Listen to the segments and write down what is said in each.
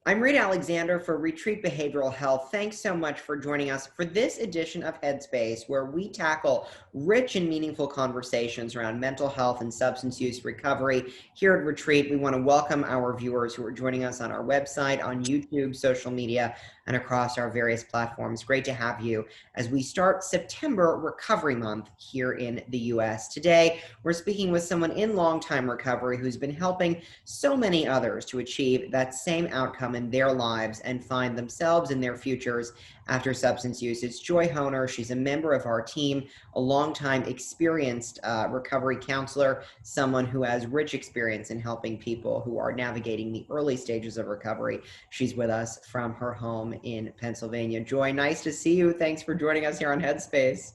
I'm Reed Alexander for Retreat Behavioral Health. Thanks so much for joining us for this edition of Headspace, where we tackle rich and meaningful conversations around mental health and substance use recovery. Here at Retreat, we want to welcome our viewers who are joining us on our website, on YouTube, social media, and across our various platforms. Great to have you as we start September Recovery Month here in the U.S. Today, we're speaking with someone in long-time recovery who's been helping so many others to achieve that same outcome in their lives and find themselves and their futures after substance use. It's Joi Honer. She's a member of our team, a longtime experienced recovery counselor, someone who has rich experience in helping people who are navigating the early stages of recovery. She's with us from her home in Pennsylvania. Joi, nice to see you. Thanks for joining us here on Headspace.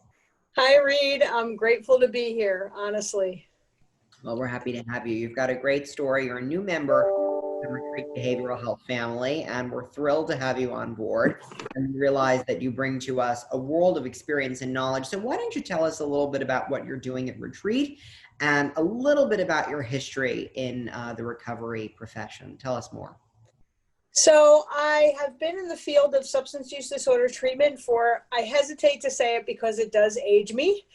Hi, Reed. I'm grateful to be here, honestly. Well, we're happy to have you. You've got a great story. You're a new member of the Retreat Behavioral Health family, and we're thrilled to have you on board. And we realize that you bring to us a world of experience and knowledge. So why don't you tell us a little bit about what you're doing at Retreat and a little bit about your history in the recovery profession? Tell us more. So I have been in the field of substance use disorder treatment for, I hesitate to say it because it does age me,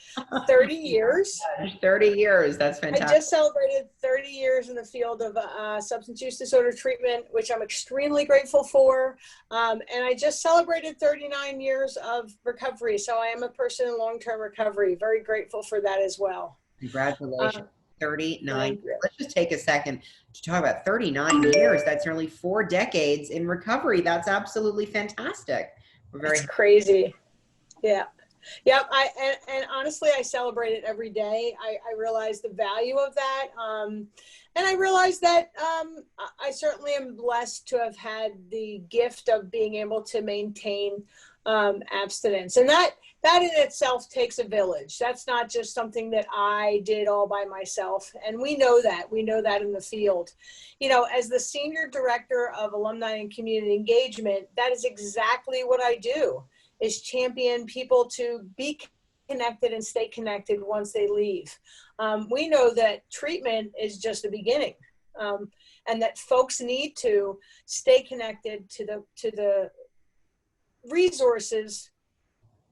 30 years. 30 years. That's I fantastic. just celebrated 30 years in the field of substance use disorder treatment, which I'm extremely grateful for. And I just celebrated 39 years of recovery. So I am a person in long-term recovery. Very grateful for that as well. Congratulations. 39. Thank you. Let's just take a second to talk about 39 years. That's nearly 4 decades in recovery. That's absolutely fantastic. We're very It's crazy. Yeah. Yep. And honestly, I celebrate it every day. I realize the value of that. And I realize that I certainly am blessed to have had the gift of being able to maintain abstinence. And that in itself takes a village. That's not just something that I did all by myself. And we know that in the field. You know, as the Senior Director of Alumni and Community Engagement, that is exactly what I do, is champion people to be connected and stay connected once they leave. We know that treatment is just the beginning, and that folks need to stay connected to the resources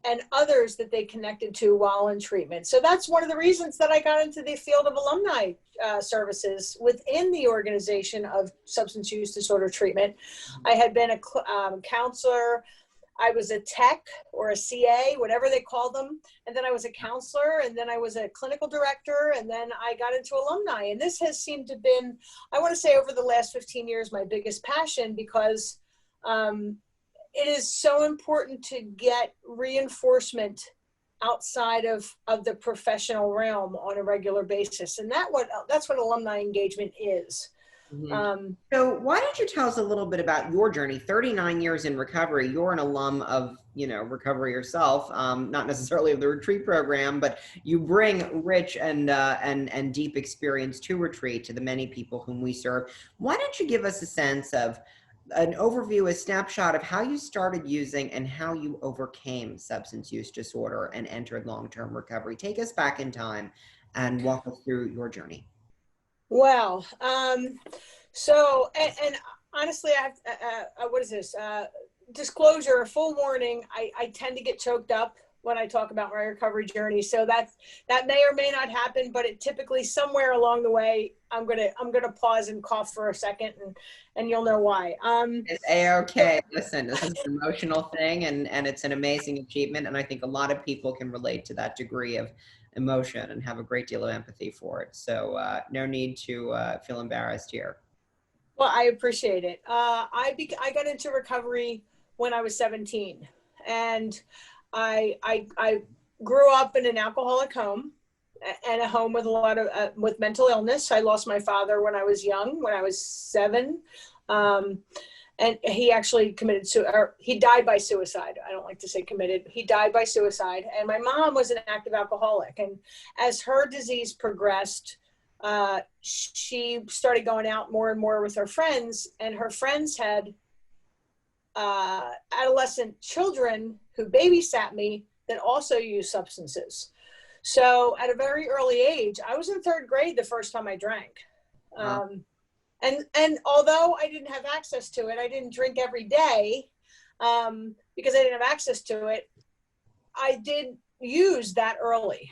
and others that they connected to while in treatment. So that's one of the reasons that I got into the field of alumni services within the organization of substance use disorder treatment. I had been a counselor. I was a tech or a CA, whatever they call them. And then I was a counselor, and then I was a clinical director, and then I got into alumni. And this has seemed to have been, I want to say over the last 15 years, my biggest passion, because it is so important to get reinforcement outside of the professional realm on a regular basis. And that's what alumni engagement is. Mm-hmm. So why don't you tell us a little bit about your journey? 39 years in recovery. You're an alum of, recovery yourself, not necessarily of the Retreat program, but you bring rich and deep experience to Retreat, to the many people whom we serve. Why don't you give us a sense of an overview, a snapshot of how you started using and how you overcame substance use disorder and entered long-term recovery? Take us back in time and walk us through your journey. Wow. So, and honestly, I have, what is this? Disclosure, full warning, I tend to get choked up when I talk about my recovery journey. So that may or may not happen, but it typically somewhere along the way, I'm gonna pause and cough for a second, and you'll know why. It's A-okay. Listen, this is an emotional thing, and it's an amazing achievement. And I think a lot of people can relate to that degree of emotion and have a great deal of empathy for it. So no need to feel embarrassed here. Well, I appreciate it. I got into recovery when I was 17, and I grew up in an alcoholic home and a home with a lot of with mental illness. I lost my father when I was young, when I was 7. And he actually he died by suicide. I don't like to say committed. He died by suicide. And my mom was an active alcoholic. And as her disease progressed, she started going out more and more with her friends. And her friends had adolescent children who babysat me that also used substances. So at a very early age, I was in 3rd grade the first time I drank. Wow. And although I didn't have access to it, I didn't drink every day because I didn't have access to it. I did use that early,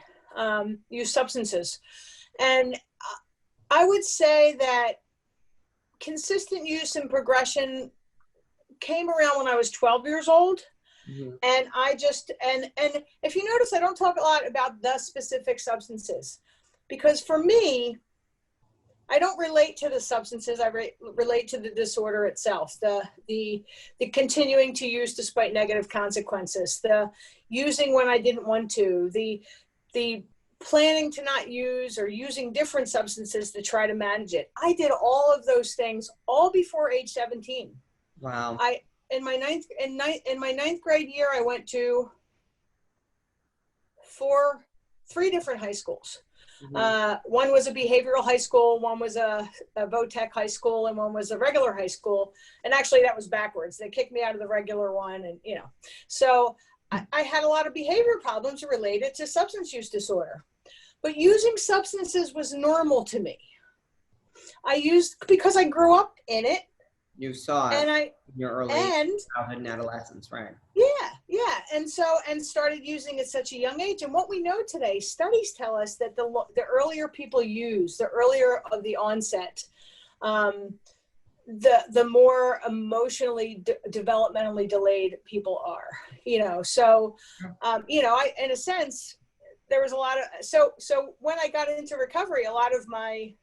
use substances. And I would say that consistent use and progression came around when I was 12 years old. Mm-hmm. And I just, and if you notice, I don't talk a lot about the specific substances, because for me, I don't relate to the substances. I relate to the disorder itself, the continuing to use despite negative consequences, the using when I didn't want to, the planning to not use or using different substances to try to manage it. I did all of those things all before age 17. Wow. In my ninth grade year, I went to three different high schools. Mm-hmm. One was a behavioral high school, one was a VOTEC high school, and one was a regular high school. And actually that was backwards. They kicked me out of the regular one. And, so I had a lot of behavior problems related to substance use disorder, but using substances was normal to me. I used because I grew up in it. You saw it in your early childhood and adolescence, right? Yeah. And started using at such a young age. And what we know today, studies tell us that the earlier people use, the earlier of the onset, the more emotionally, developmentally delayed people are, So, I, in a sense, there was a lot of, so when I got into recovery, a lot of my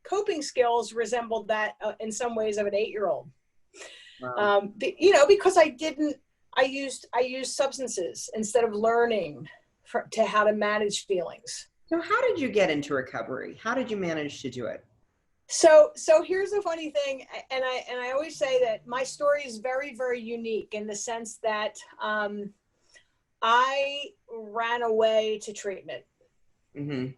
coping skills resembled that in some ways of an 8-year-old. Wow. Because I used substances instead of learning to how to manage feelings. So how did you get into recovery? How did you manage to do it? So here's the funny thing. And I always say that my story is very, very unique in the sense that I ran away to treatment. Mm-hmm.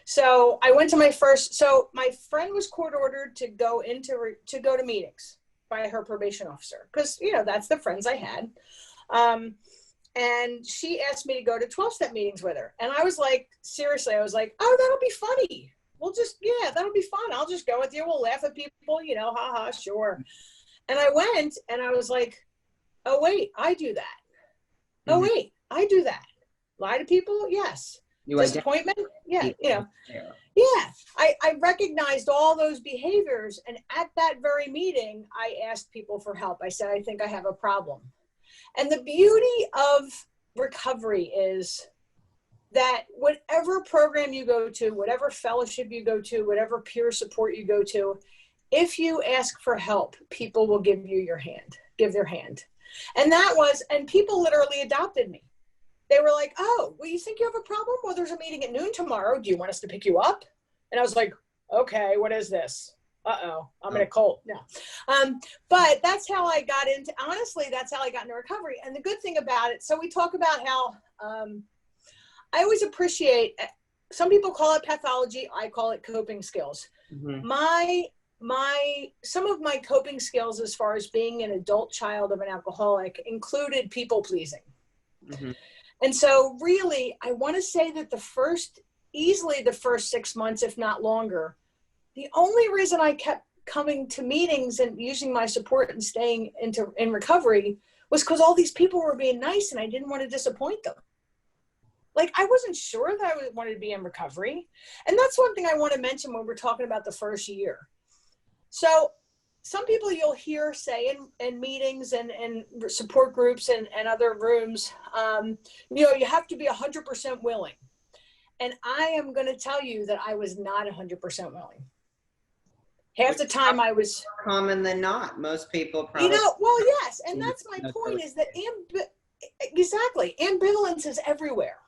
So I went to my friend was court ordered to go to meetings by her probation officer. Cause that's the friends I had. And she asked me to go to 12-step meetings with her. And I was like, seriously, oh, that'll be funny. That'll be fun. I'll just go with you. We'll laugh at people, haha, sure. And I went and I was like, oh wait, I do that. Mm-hmm. Oh wait, I do that. Lie to people? Yes. Disappointment? Yeah. Yeah. I recognized all those behaviors. And at that very meeting, I asked people for help. I said, I think I have a problem. And the beauty of recovery is that whatever program you go to, whatever fellowship you go to, whatever peer support you go to, if you ask for help, people will give their hand. And people literally adopted me. They were like, oh, well, you think you have a problem? Well, there's a meeting at noon tomorrow. Do you want us to pick you up? And I was like, okay, what is this? Uh-oh, I'm in a cult. No. But that's how I got into recovery. And the good thing about it, so we talk about how I always appreciate, some people call it pathology. I call it coping skills. Mm-hmm. Some of my coping skills as far as being an adult child of an alcoholic included people pleasing. Mm-hmm. And so really, I want to say that easily the first 6 months, if not longer, the only reason I kept coming to meetings and using my support and staying in recovery was because all these people were being nice and I didn't want to disappoint them. Like, I wasn't sure that I wanted to be in recovery. And that's one thing I want to mention when we're talking about the first year. So some people you'll hear say in meetings and support groups and other rooms, you have to be 100% willing. And I am going to tell you that I was not 100% willing. Half the time I was more common than not. Most people probably. Well, yes. And that's my point is that ambivalence is everywhere.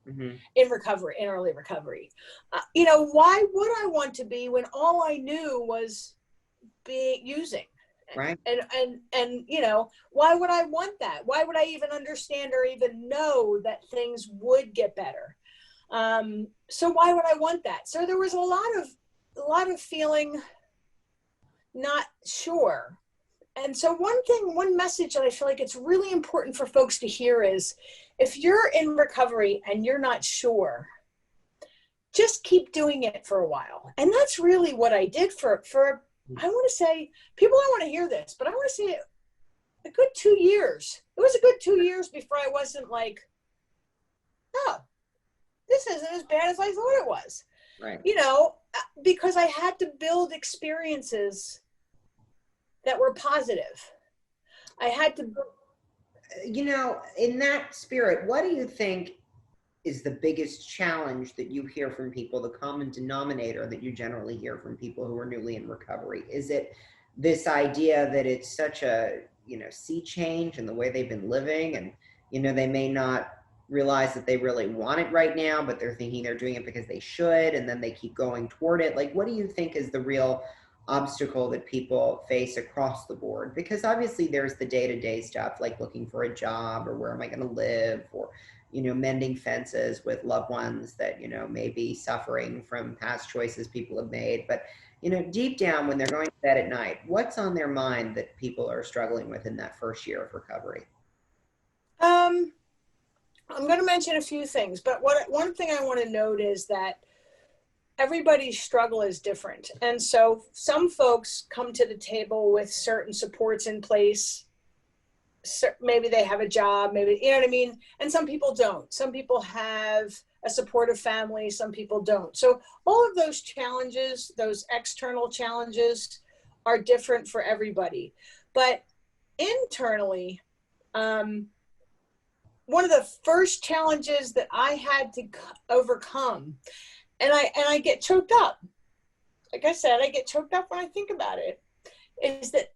Mm-hmm. In recovery, in early recovery. Why would I want to be when all I knew was using? Right. And why would I want that? Why would I even understand or even know that things would get better? So why would I want that? So there was a lot of feeling not sure. And so one message that I feel like it's really important for folks to hear is, if you're in recovery and you're not sure, just keep doing it for a while. And that's really what I did for I want to say, people don't want to hear this, but I want to say a good 2 years. It was a good 2 years before I wasn't like, oh, this isn't as bad as I thought it was. Right. You know, because I had to build experiences that were positive. I had to. You know, in that spirit, what do you think is the biggest challenge that you hear from people, the common denominator that you generally hear from people who are newly in recovery? Is it this idea that it's such a, sea change in the way they've been living, and, they may not realize that they really want it right now, but they're thinking they're doing it because they should, and then they keep going toward it? Like, what do you think is the real obstacle that people face across the board? Because obviously there's the day-to-day stuff, like looking for a job, or where am I going to live, or mending fences with loved ones that may be suffering from past choices people have made. But deep down, when they're going to bed at night, what's on their mind that people are struggling with in that first year of recovery? I'm going to mention a few things, but one thing I want to note is that everybody's struggle is different. And so some folks come to the table with certain supports in place. Maybe they have a job, maybe, you know what I mean? And some people don't. Some people have a supportive family, some people don't. So all of those challenges, those external challenges, are different for everybody. But internally, one of the first challenges that I had to overcome, and I get choked up. Like I said, I get choked up when I think about it, is that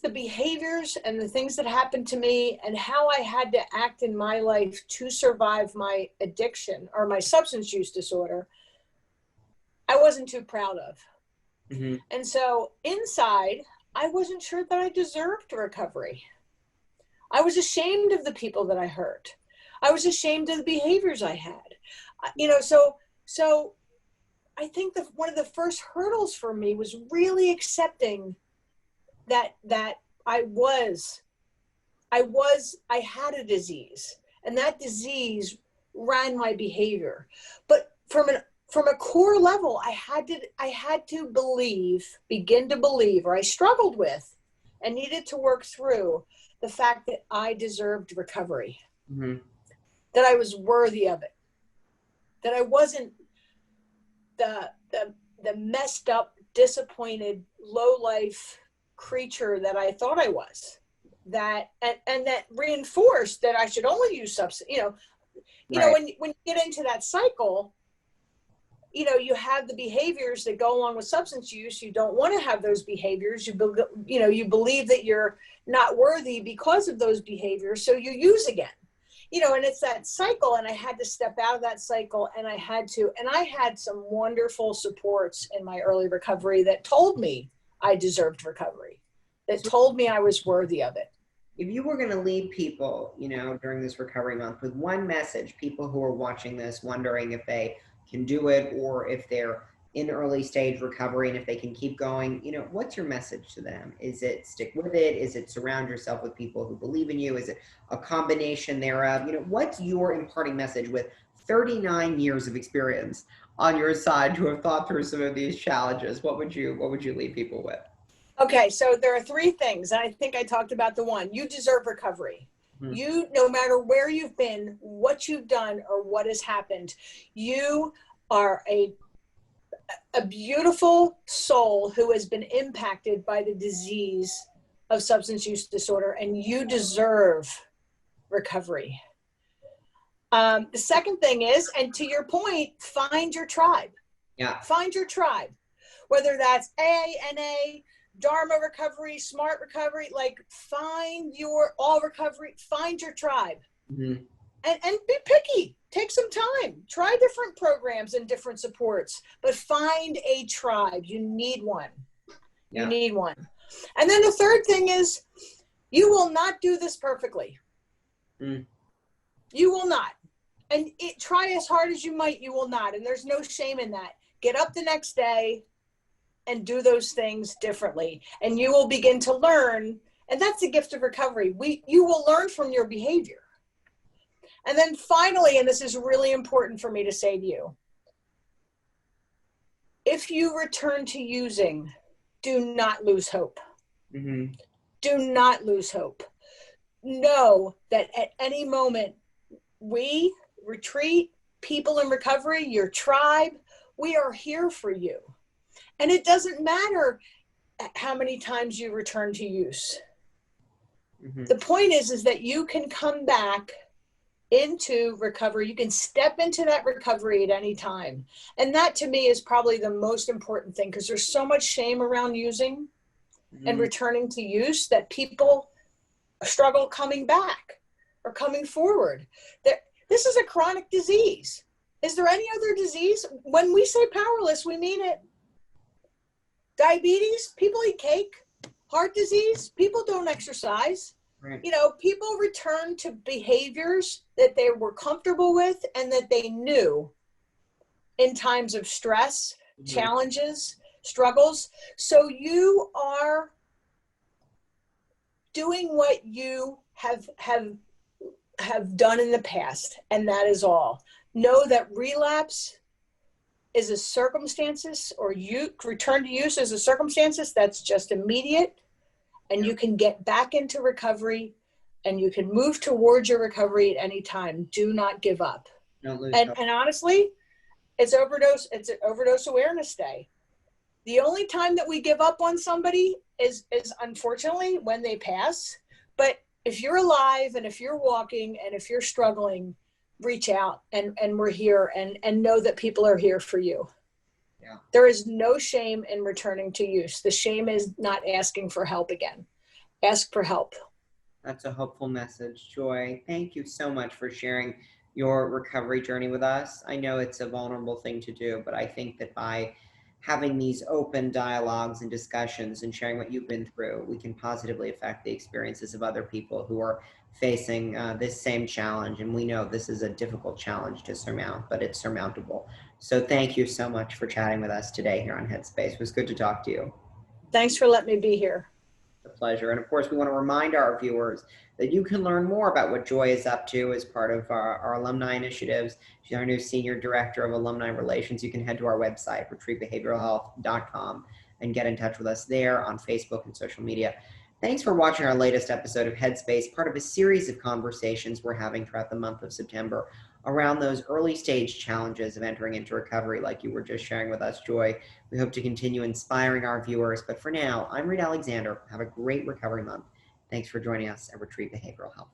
the behaviors and the things that happened to me and how I had to act in my life to survive my addiction or my substance use disorder, I wasn't too proud of. Mm-hmm. And so inside, I wasn't sure that I deserved recovery. I was ashamed of the people that I hurt. I was ashamed of the behaviors I had. So I think that one of the first hurdles for me was really accepting that I had a disease, and that disease ran my behavior. But from a core level, I had to begin to believe, or I struggled with and needed to work through the fact that I deserved recovery, mm-hmm. that I was worthy of it, that I wasn't the messed up, disappointed, low life creature that I thought I was, that and that reinforced that I should only use substance. When you get into that cycle, you have the behaviors that go along with substance use. You don't want to have those behaviors. You believe that you're not worthy because of those behaviors, so you use again. And it's that cycle, and I had to step out of that cycle, and I had some wonderful supports in my early recovery that told me I deserved recovery, that told me I was worthy of it. If you were going to leave people, during this recovery month with one message, people who are watching this wondering if they can do it, or if they're in early stage recovery and if they can keep going, what's your message to them? Is it stick with it? Is it surround yourself with people who believe in you? Is it a combination thereof? What's your imparting message with 39 years of experience on your side to have thought through some of these challenges? What would you leave people with? Okay, so there are three things, and I think I talked about the one. You deserve recovery. Mm-hmm. You, no matter where you've been, what you've done, or what has happened, you are a beautiful soul who has been impacted by the disease of substance use disorder, and you deserve recovery. The second thing is, and to your point, find your tribe. Yeah. Find your tribe, whether that's AA, NA, Dharma recovery, smart recovery, like find your all recovery, find your tribe. Mm-hmm. And be picky. Take some time. Try different programs and different supports, but find a tribe. You need one. Yeah. You need one. And then the third thing is, you will not do this perfectly. Mm. You will not. And try as hard as you might, you will not. And there's no shame in that. Get up the next day and do those things differently. And you will begin to learn. And that's the gift of recovery. You will learn from your behavior. And then finally, and this is really important for me to say to you, if you return to using, do not lose hope. Mm-hmm. Do not lose hope. Know that at any moment, we, retreat, people in recovery, your tribe, we are here for you. And it doesn't matter how many times you return to use. Mm-hmm. The point is that you can come back into recovery. You can step into that recovery at any time. And that to me is probably the most important thing, because there's so much shame around using and returning to use that people struggle coming back or coming forward. This is a chronic disease. Is there any other disease? When we say powerless, we mean it. Diabetes, people eat cake. Heart disease, people don't exercise. Right. You know, people return to behaviors that they were comfortable with and that they knew in times of stress, challenges, struggles. So you are doing what you have done in the past, and that is all. Know that relapse is a circumstances, or you return to use as a circumstances that's just immediate, and you can get back into recovery and you can move towards your recovery at any time. Do not give up. Don't lose And hope. honestly, it's an overdose awareness day. The only time that we give up on somebody is unfortunately when they pass. But if you're alive and if you're walking and if you're struggling, reach out, and we're here, and know that people are here for you. Yeah. There is no shame in returning to use. The shame is not asking for help again. Ask for help. That's a hopeful message, Joi. Thank you so much for sharing your recovery journey with us. I know it's a vulnerable thing to do, but I think that by having these open dialogues and discussions and sharing what you've been through, we can positively affect the experiences of other people who are facing this same challenge. And we know this is a difficult challenge to surmount, but it's surmountable. So thank you so much for chatting with us today here on Headspace. It was good to talk to you. Thanks for letting me be here. A pleasure. And of course, we want to remind our viewers that you can learn more about what Joi is up to as part of our alumni initiatives. She's our new Senior Director of Alumni Relations. You can head to our website, retreatbehavioralhealth.com, and get in touch with us there on Facebook and social media. Thanks for watching our latest episode of Headspace, part of a series of conversations we're having throughout the month of September around those early stage challenges of entering into recovery, like you were just sharing with us, Joi. We hope to continue inspiring our viewers. But for now, I'm Reed Alexander. Have a great recovery month. Thanks for joining us at Retreat Behavioral Health.